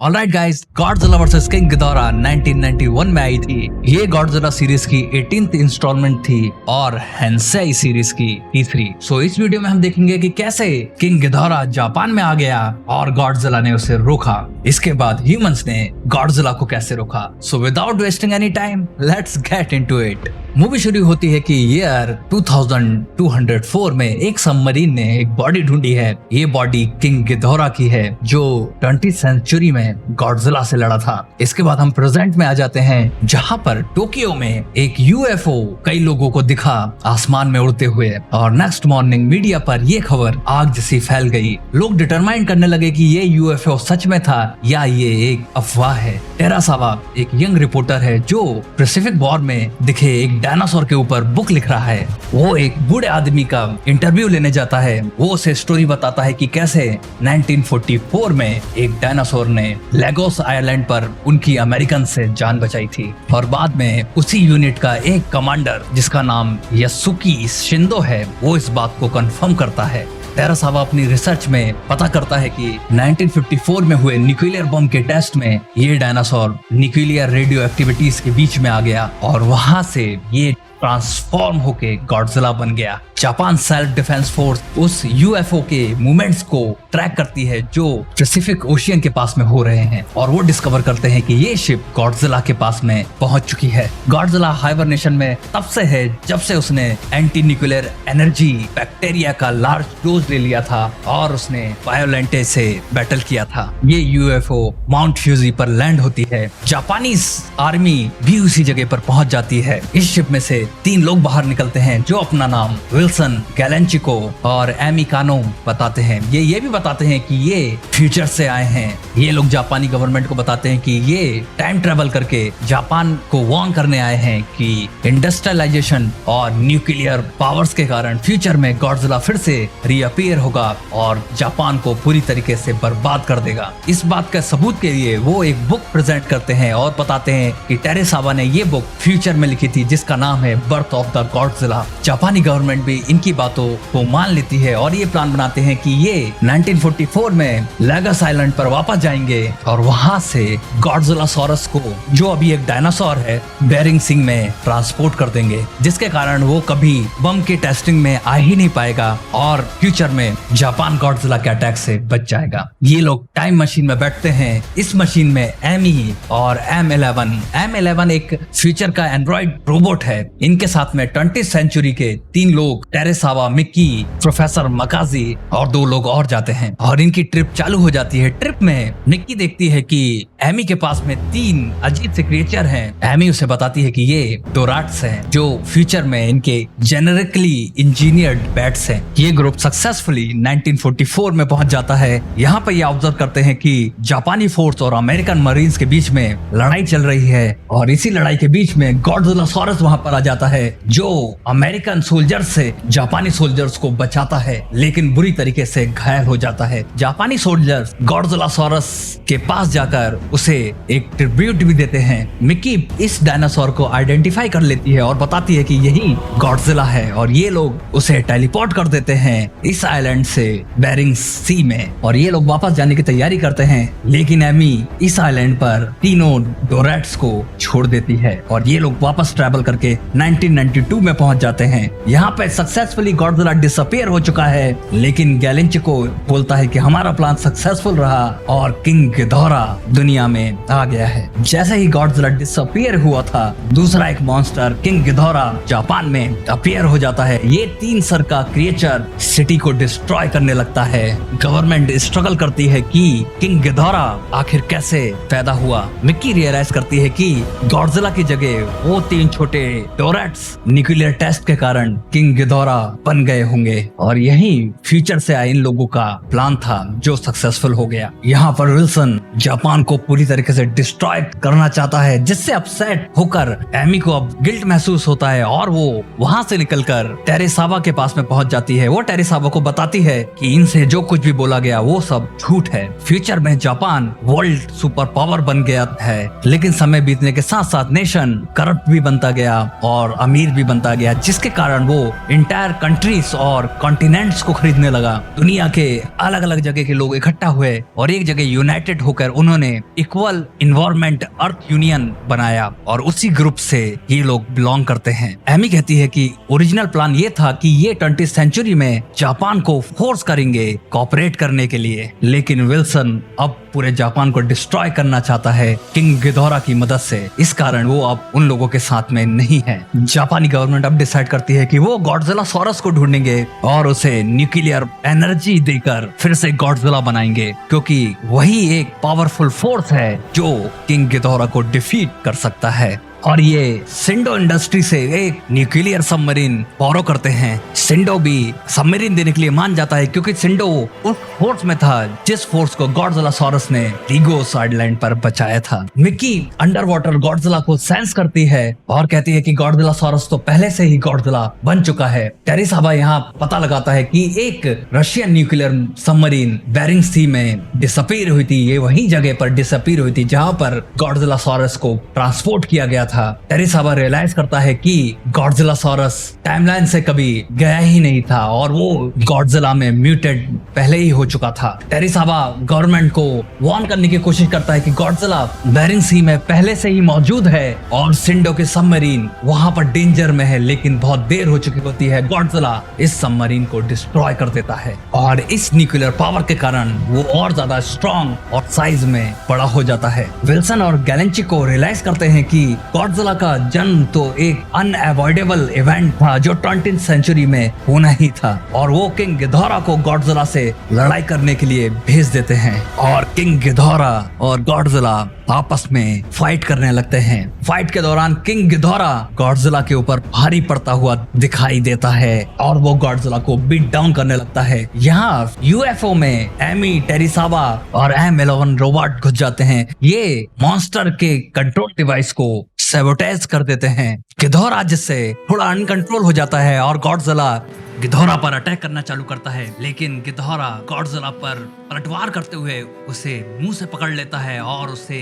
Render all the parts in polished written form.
Alright guys, Godzilla versus king Ghidorah 1991 में आई थी। ये गॉडजिला सीरीज की 18th इंस्टॉलमेंट थी और हेंसेई सीरीज की तीसरी। सो इस वीडियो में हम देखेंगे कि कैसे किंग गिडोरा जापान में आ गया और गॉडजिला ने उसे रोका। इसके बाद ह्यूमंस ने गॉडजिला को कैसे रोका। So without wasting any time, let's get into it. Movie शुरू होती है कि ईयर 2204 में एक सबमरीन ने एक बॉडी ढूंढी है। ये बॉडी किंग गिडोरा की है जो 20th सेंचुरी में गॉडजिला से लड़ा था। इसके बाद हम प्रेजेंट में आ जाते हैं जहां पर टोक्यो में एक यूएफओ कई लोगों को दिखा आसमान में उड़ते हुए, और नेक्स्ट मॉर्निंग मीडिया पर यह खबर आग जैसी फैल गई। लोग डिटरमाइन करने लगे कि ये यूएफओ सच में था या ये एक अफवाह है। टेरासावा एक यंग रिपोर्टर है जो पैसिफिक वॉर में दिखे एक डायनासोर के ऊपर बुक लिख रहा है। वो एक बूढ़े आदमी का इंटरव्यू लेने जाता है। वो उसे स्टोरी बताता है कि कैसे 1944 में एक डायनासोर ने लेगोस आइलैंड पर उनकी अमेरिकन से जान बचाई थी, और बाद में उसी यूनिट का एक कमांडर जिसका नाम यासुकी शिंदो है, वो इस बात को कंफर्म करता है। टेरासावा अपनी रिसर्च में पता करता है कि 1954 में हुए न्यूक्लियर बम के टेस्ट में ये डायनासोर न्यूक्लियर रेडियो एक्टिविटीज के बीच में आ गया और वहां से ये ट्रांसफॉर्म होके गॉडजिला बन गया। जापान सेल्फ डिफेंस फोर्स उस यूएफओ के मूवमेंट्स को ट्रैक करती है जो पैसिफिक ओशियन के पास में हो रहे हैं, और वो डिस्कवर करते हैं कि ये शिप गॉडजिला के पास में पहुंच चुकी है। गॉडजिला हाइबरनेशन में तब से है जब से उसने एंटी न्यूक्लियर एनर्जी बैक्टीरिया का लार्ज डोज ले लिया था और उसने वायोलेंटे से बैटल किया था। ये यूएफओ माउंट फ्यूजी पर लैंड होती है। जापानीज आर्मी भी उसी जगह पर पहुंच जाती है। इस शिप में से 3 लोग बाहर निकलते हैं जो अपना नाम विल्सन, गैलेंचिको और एमी कानो बताते हैं। ये भी बताते हैं कि ये फ्यूचर से आए हैं। ये लोग जापानी गवर्नमेंट को बताते हैं कि ये टाइम ट्रेवल करके जापान को वार्न करने आए हैं कि इंडस्ट्रियलाइजेशन और न्यूक्लियर पावर्स के कारण फ्यूचर में गॉडजिला फिर से रीअपीयर होगा और जापान को पूरी तरीके से बर्बाद कर देगा। इस बात का सबूत के लिए वो एक बुक प्रेजेंट करते हैं और बताते हैं कि टेरासावा ने ये बुक फ्यूचर में लिखी थी जिसका नाम है बर्थ ऑफ द गॉडजिला। जापानी गवर्नमेंट भी इनकी बातों को मान लेती है और ये प्लान बनाते हैं कि ये 1944 में लेगस आइलैंड पर वापस जाएंगे और वहां से गॉडजिलासॉरस को, जो अभी एक डायनासोर है, बेरिंग सी में ट्रांसपोर्ट कर देंगे, जिसके कारण वो कभी बम की टेस्टिंग में आ ही नहीं पाएगा और फ्यूचर में जापान गॉडजिला के अटैक से बच जाएगा। ये लोग टाइम मशीन में बैठते हैं। इस मशीन में एमी और M11 एक फ्यूचर का एंड्रॉइड रोबोट है। इनके साथ में 20th सेंचुरी के 3 लोग, टेरासावा, मिकी, प्रोफेसर मकाजी और 2 लोग और जाते हैं और इनकी ट्रिप चालू हो जाती है। ट्रिप में मिकी देखती है कि एमी के पास में 3 अजीब से क्रिएचर हैं। एमी उसे बताती है कि ये डोराट्स हैं जो फ्यूचर में इनके जेनेरिकली इंजीनियर्ड बैट्स हैं। ये ग्रुप सक्सेसफुली 1944 में पहुंच जाता है। यहाँ पर ये ऑब्जर्व करते हैं कि जापानी फोर्स और अमेरिकन मरीन्स के बीच में लड़ाई चल रही है, और इसी लड़ाई के बीच में गॉडजिलासॉरस वहां पर आ जाता है जो अमेरिकन सोल्जर्स से जापानी सोल्जर्स को बचाता है, लेकिन बुरी तरीके से घायल हो जाता है। जापानी सोल्जर्स गॉडजिलासॉरस के पास जाकर उसे एक ट्रिब्यूट भी देते हैं। मिकी इस डायनासोर को आइडेंटिफाई कर लेती है और बताती है कि यही गॉडजिला है, और ये लोग उसे टेलीपोर्ट कर देते हैं इस आइलैंड से बेरिंग सी में, और ये लोग वापस जाने की तैयारी करते हैं। लेकिन एमी इस आइलैंड पर तीनों डोरैट्स को छोड़ देती है और ये लोग वापस ट्रैवल करके 1992 में पहुंच जाते हैं। यहाँ पे सक्सेसफुली गॉडजिला डिसअपीयर हो चुका है, लेकिन गैलेंचिको बोलता है कि हमारा प्लान सक्सेसफुल रहा और किंग गिडोरा दुनिया में आ गया है। जैसे ही गॉडजिला डिसअपीयर हुआ था, दूसरा एक मॉन्स्टर किंग गिडोरा जापान में अपीयर हो जाता है। ये 3 सर का क्रिएचर सिटी को डिस्ट्रॉय करने लगता है। गवर्नमेंट स्ट्रगल करती है कि किंग गिडोरा आखिर कैसे पैदा हुआ। मिक्की रियलाइज करती है कि गॉडजिला की जगह वो 3 छोटे डोरैट्स न्यूक्लियर टेस्ट के कारण किंग गिडोरा बन गए होंगे, और यही फ्यूचर से आए इन लोगों का प्लान था जो सक्सेसफुल हो गया। यहाँ पर विल्सन जापान को पूरी तरीके से डिस्ट्रॉय करना चाहता है, जिससे अपसेट होकर एमी को अब गिल्ट महसूस होता है और वो वहां से निकलकर टेरासावा के पास में पहुंच जाती है। वो टेरासावा को बताती है कि इनसे जो कुछ भी बोला गया वो सब झूठ है। फ्यूचर में जापान वर्ल्ड सुपर पावर बन गया है, लेकिन समय बीतने के साथ साथ नेशन करप्ट भी बनता गया और और अमीर भी बनता गया, जिसके कारण वो इंटायर कंट्रीज और कॉन्टिनेंट्स को खरीदने लगा। दुनिया के अलग अलग जगह के लोग इकट्ठा हुए और एक जगह यूनाइटेड होकर उन्होंने इक्वल इन्वायरमेंट अर्थ यूनियन बनाया और उसी ग्रुप से ये लोग बिलोंग करते हैं। एमी कहती है कि ओरिजिनल प्लान ये था कि ये 20th सेंचुरी में जापान को फोर्स करेंगे कोऑपरेट करने के लिए, लेकिन विल्सन अब पूरे जापान को डिस्ट्रॉय करना चाहता है किंग गिदोरा की मदद से। इस कारण वो अब उन लोगों के साथ में नहीं है। जापानी गवर्नमेंट अब डिसाइड करती है कि वो गॉडजिला सॉरस को ढूंढेंगे और उसे न्यूक्लियर एनर्जी देकर फिर से गॉडजिला बनाएंगे, क्योंकि वही एक पावरफुल फोर्स है जो किंग गिदोरा को डिफीट कर सकता है। और ये सिंडो इंडस्ट्री से एक न्यूक्लियर सबमरीन बोरो करते हैं। सिंडो भी सबमरीन देने के लिए मान जाता है, क्योंकि सिंडो उस फोर्स में था जिस फोर्स को गॉडजिला सॉरस ने लीगोस आइलैंड पर बचाया था। मिकी अंडर वाटर गॉडजिला को सेंस करती है और कहती है कि गॉडजिला सॉरस तो पहले से ही गॉडजिला बन चुका है। टेरिसाबा यहाँ पता लगाता है कि एक रशियन न्यूक्लियर सबमरीन बेरिंग सी में डिसअपीयर हुई थी। ये वही जगह पर डिसअपीयर हुई थी जहाँ पर गॉडजिला सॉरस को ट्रांसपोर्ट किया गया था। टेरिसाबा रियलाइज करता है कि गॉडजिला सॉरस टाइमलाइन से कभी गया ही नहीं था और वो गॉडजिला में म्यूटेड पहले ही हो चुका था। टेरिसाबा गवर्नमेंट को वार्न करने की कोशिश करता है कि गॉडजिला बेरिंग सी में पहले से ही मौजूद है और सिंडो के सबमरीन वहां पर डेंजर में है, लेकिन बहुत देर हो चुकी होती है। गॉडजिला इस सबमरीन को डिस्ट्रॉय कर देता है और इस न्यूक्लियर पावर के कारण वो और ज्यादा स्ट्रॉन्ग और साइज में बड़ा हो जाता है। विल्सन और गैलेंची को रियलाइज करते हैं कि गॉडजिला का जन्म तो एक अनअवॉइडेबल इवेंट था जो 20th सेंचुरी में होना ही था, और वो किंग गिदोरा को गॉडजिला से लड़ाई करने के लिए भेज देते हैं और किंग गिदोरा और गॉडजिला आपस में फाइट करने लगते हैं। फाइट के दौरान किंग गिदोरा गॉडजिला के ऊपर भारी पड़ता हुआ दिखाई देता है और वो गॉडजिला को बीट डाउन करने लगता है। यहाँ यूएफओ में एमी, टेरिसाबा और M11 रोबोट घुस जाते हैं। ये मॉन्स्टर के कंट्रोल डिवाइस को सैबोटेज कर देते हैं। गिदोरा जिससे थोड़ा अनकंट्रोल हो जाता है और गॉडजिला गिदोरा पर अटैक करना चालू करता है, लेकिन गिदोरा गॉडजिला पर पलटवार करते हुए उसे मुंह से पकड़ लेता है और उसे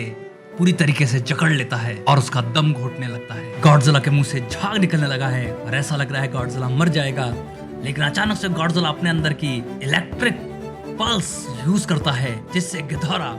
पूरी तरीके से जकड़ लेता है और उसका दम घोटने लगता है। गॉडजिला के मुंह से झाग निकलने लगा है और ऐसा लग रहा है गॉडजिला मर जाएगा, लेकिन अचानक से गॉडजिला अपने अंदर की इलेक्ट्रिक पल्स यूज करता है जिससे गिदोरा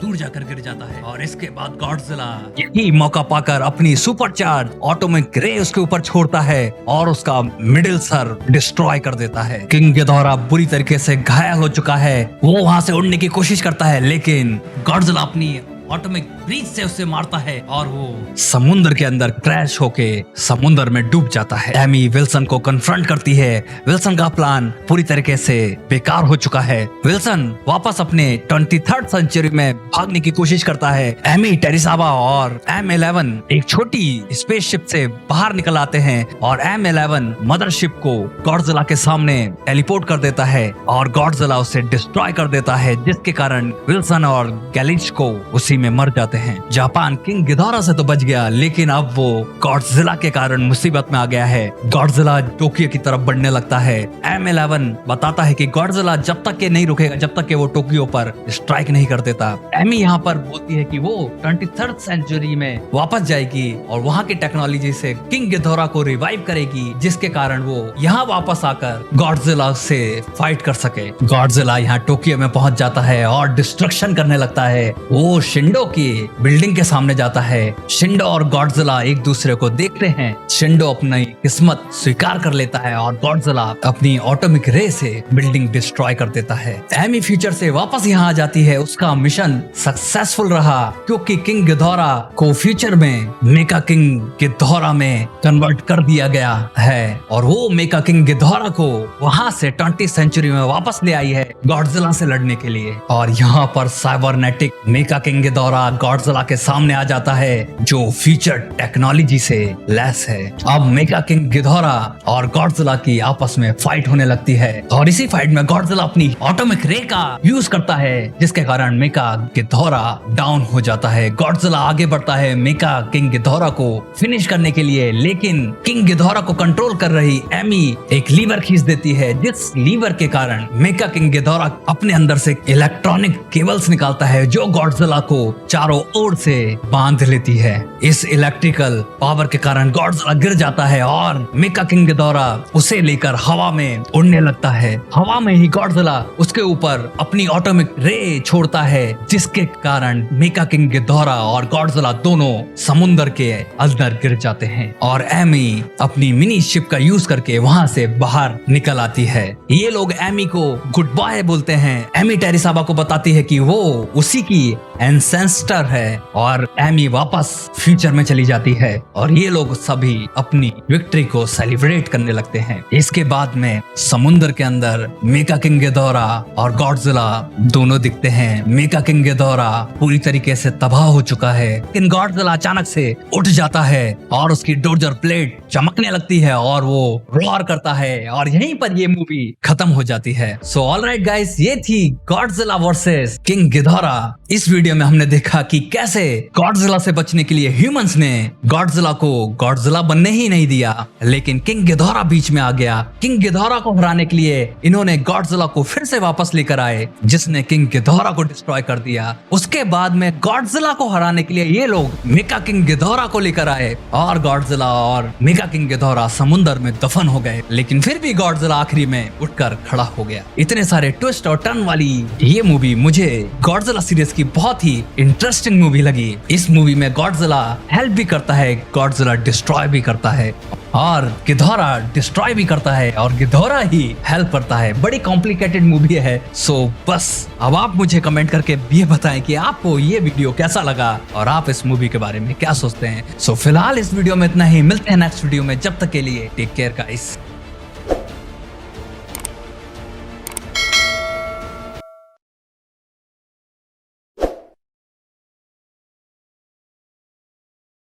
दूर जाकर गिर जाता है। और इसके बाद गॉडजिला यही मौका पाकर अपनी सुपरचार्ज ऑटोमिक रे उसके ऊपर छोड़ता है और उसका मिडिल सर डिस्ट्रॉय कर देता है। किंग गिदोरा बुरी तरीके से घायल हो चुका है। वो वहां से उड़ने की कोशिश करता है, लेकिन गॉडजिला अपनी ऑटोमिक ब्रीज से उसे मारता है और वो समुद्र के अंदर क्रैश होके समुद्र में डूब जाता है। एमी विल्सन को कन्फ्रंट करती है। विल्सन का प्लान पूरी तरीके से बेकार हो चुका है। विल्सन वापस अपने 23rd सेंचुरी में भागने की कोशिश करता है। एमी, टेरिसाबा और M11 एक छोटी स्पेसशिप से बाहर निकल आते हैं और M11 मदरशिप को गॉडजिला के सामने टेलीपोर्ट कर देता है और गॉडजिला उसे डिस्ट्रॉय कर देता है, जिसके कारण विल्सन और गैलिच को उसी में मर जाते हैं। जापान किंग गिदोरा से तो बच गया, लेकिन अब वो गॉडजिला के कारण मुसीबत में आ गया है। गॉडजिला टोक्यो की तरफ बढ़ने लगता है। M11 बताता है कि गॉडजिला जब तक के नहीं रुकेगा जब तक के वो टोक्यो पर स्ट्राइक नहीं कर देता। एमी यहाँ पर बोलती है कि वो 23rd सेंचुरी में वापस जाएगी और वहाँ की टेक्नोलॉजी से किंग गिदोरा को रिवाइव करेगी, जिसके कारण वो यहाँ वापस आकर गॉडजिला से फाइट कर सके। गॉडजिला यहाँ टोक्यो में पहुंच जाता है और डिस्ट्रक्शन करने लगता है। वो शिंडो की बिल्डिंग के सामने जाता है। शिंडो और गॉडजिला एक दूसरे को देखते हैं। शिंडो अपनी किस्मत स्वीकार कर लेता है और गॉडजिला अपनी ऑटोमिक रे से बिल्डिंग डिस्ट्रॉय कर देता है। एमी फ्यूचर से वापस यहाँ आ जाती है। उसका मिशन सक्सेसफुल रहा क्योंकि किंग गिदोरा को फ्यूचर में मेका किंग गिदोरा में कन्वर्ट कर दिया गया है और वो मेका किंग गिदोरा को वहां से 20th सेंचुरी में वापस ले आई है गॉडजिला से लड़ने के लिए। और यहाँ पर साइबरनेटिक मेका किंग गिदोरा गॉडजिला के सामने आ जाता है जो फ्यूचर टेक्नोलॉजी से लैस है। अब मेका किंग गिदोरा और गॉडजिला की आपस में फाइट होने लगती है और इसी फाइट में गॉडजिला अपनी ऑटोमिक रे का यूज करता है, जिसके कारण मेका गिदोरा डाउन हो जाता है। गॉडजिला आगे बढ़ता है मेका किंग गिदोरा को फिनिश करने के लिए, लेकिन किंग गिदोरा को कंट्रोल कर रही एमी एक लीवर खींच देती है, जिस लीवर के कारण मेका किंग गिदोरा अपने अंदर से इलेक्ट्रॉनिक केबल्स निकालता है जो गॉडजिला को चारों ओर से बांध लेती है। इस इलेक्ट्रिकल पावर के कारण गॉडजिला गिर जाता है और मेका किंग गिडोरा उसे लेकर हवा में उड़ने लगता है। हवा में ही गॉडजिला उसके ऊपर अपनी एटॉमिक रे छोड़ता है, जिसके कारण मेका किंग गिडोरा और गॉडजिला दोनों समुद्र के अंदर गिर जाते हैं और एमी अपनी मिनी शिप का यूज करके वहां से बाहर निकल आती है। ये लोग एमी को गुड बाय बोलते हैं। एमी टेरिसाबा को बताती है कि वो उसी की एंसेस्टर है और एमी वापस फ्यूचर में चली जाती है और ये लोग सभी अपनी विक्ट्री को सेलिब्रेट करने लगते हैं। इसके बाद में समुद्र के अंदर मेका किंग गिडोरा और गॉडजिला दोनों दिखते हैं। मेका किंग गिडोरा पूरी तरीके से तबाह हो चुका है, लेकिन गॉडजिला अचानक से उठ जाता है और उसकी डोजर प्लेट चमकने लगती है और वो रोर करता है और यहीं पर ये मूवी खत्म हो जाती है। सो ऑलराइट गाइस, ये थी गॉडजिला वर्सेस किंग गिडोरा। इस वीडियो में हमने देखा कि कैसे गॉडजिला से बचने के लिए ह्यूमंस ने गॉडजिला को गॉडजिला बनने ही नहीं दिया, लेकिन किंग गिडोरा बीच में आ गया। किंग गिडोरा को हराने के लिए इन्होंने गॉडजिला को फिर से वापस लेकर आए, जिसने किंग गिडोरा को डिस्ट्रॉय कर दिया। उसके बाद में गॉडजिला को हराने के लिए ये लोग मेका किंग गिडोरा को लेकर आए और गॉडजिला और मेका किंग गिडोरा समुद्र में दफन हो गए, लेकिन फिर भी गॉडजिला आखिरी में उठकर खड़ा हो गया। इतने सारे ट्विस्ट और टर्न वाली ये मूवी मुझे गॉडजिला सीरीज की बहुत ही इंटरेस्टिंग मूवी लगी। इस मूवी में गॉडजिला हेल्प भी करता है, गॉडजिला डिस्ट्रॉय भी करता है और गिडोरा डिस्ट्रॉय भी करता है और गिडोरा ही हेल्प करता है। बड़ी कॉम्प्लिकेटेड मूवी है। सो बस अब आप मुझे कमेंट करके ये बताएं कि आपको ये वीडियो कैसा लगा और आप इस मूवी के बारे में क्या सोचते हैं। सो फिलहाल इस वीडियो में इतना ही, मिलते हैं नेक्स्ट वीडियो में। जब तक के लिए टेक केयर गाइस।